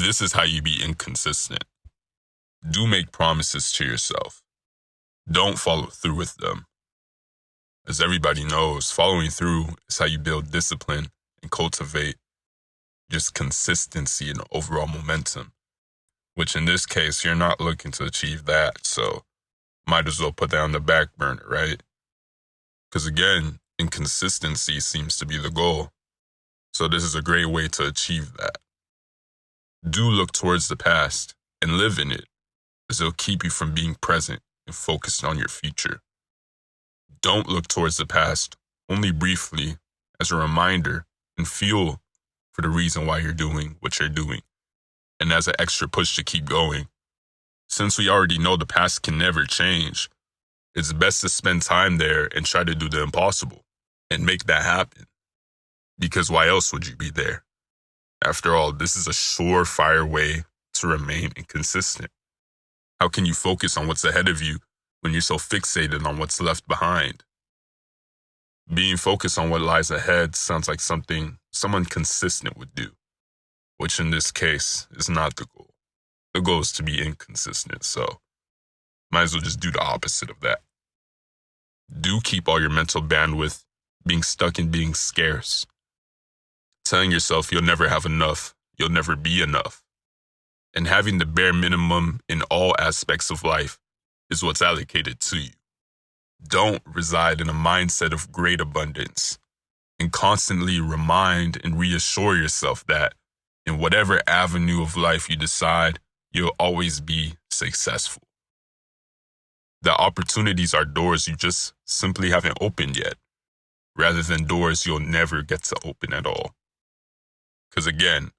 This is how you be inconsistent. Do make promises to yourself. Don't follow through with them. As everybody knows, following through is how you build discipline and cultivate just consistency and overall momentum, which in this case, you're not looking to achieve that, so might as well put that on the back burner, right? Because again, inconsistency seems to be the goal, so this is a great way to achieve that. Do look towards the past and live in it, as it'll keep you from being present and focused on your future. Don't look towards the past, only briefly, as a reminder and fuel for the reason why you're doing what you're doing, and as an extra push to keep going. Since we already know the past can never change, it's best to spend time there and try to do the impossible and make that happen. Because why else would you be there? After all, this is a surefire way to remain inconsistent. How can you focus on what's ahead of you when you're so fixated on what's left behind? Being focused on what lies ahead sounds like something someone consistent would do, which in this case is not the goal. The goal is to be inconsistent, so might as well just do the opposite of that. Do keep all your mental bandwidth being stuck in being scarce. Telling yourself you'll never have enough, you'll never be enough, and having the bare minimum in all aspects of life is what's allocated to you. Don't reside in a mindset of great abundance, and constantly remind and reassure yourself that in whatever avenue of life you decide, you'll always be successful. The opportunities are doors you just simply haven't opened yet, rather than doors you'll never get to open at all. Because again,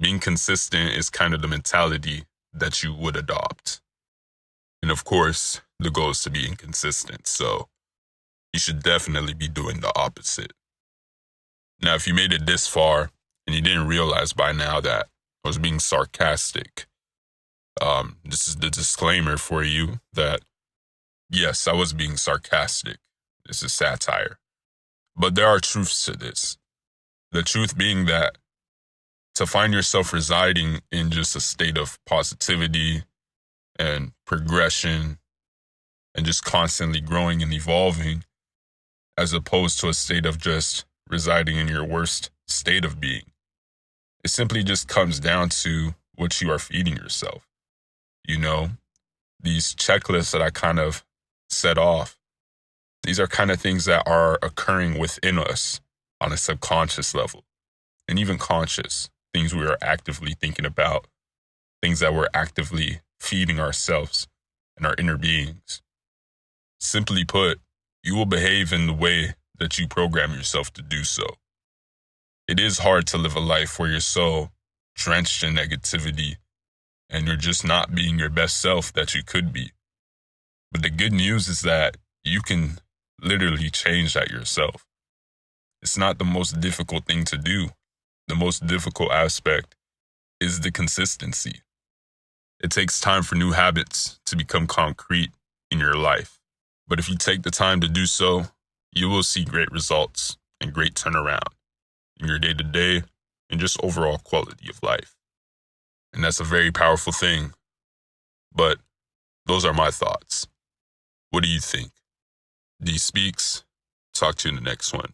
being consistent is kind of the mentality that you would adopt. And of course, the goal is to be inconsistent, so you should definitely be doing the opposite. Now, if you made it this far and you didn't realize by now that I was being sarcastic, this is the disclaimer for you that, yes, I was being sarcastic. This is satire. But there are truths to this. The truth being that to find yourself residing in just a state of positivity and progression and just constantly growing and evolving, as opposed to a state of just residing in your worst state of being, it simply just comes down to what you are feeding yourself. You know, these checklists that I kind of set off, these are kind of things that are occurring within us on a subconscious level and even conscious, things we are actively thinking about, things that we're actively feeding ourselves and our inner beings. Simply put, you will behave in the way that you program yourself to do so. It is hard to live a life where you're so drenched in negativity and you're just not being your best self that you could be. But the good news is that you can literally change that yourself. It's not the most difficult thing to do. The most difficult aspect is the consistency. It takes time for new habits to become concrete in your life. But if you take the time to do so, you will see great results and great turnaround in your day-to-day and just overall quality of life. And that's a very powerful thing. But those are my thoughts. What do you think? D Speaks. Talk to you in the next one.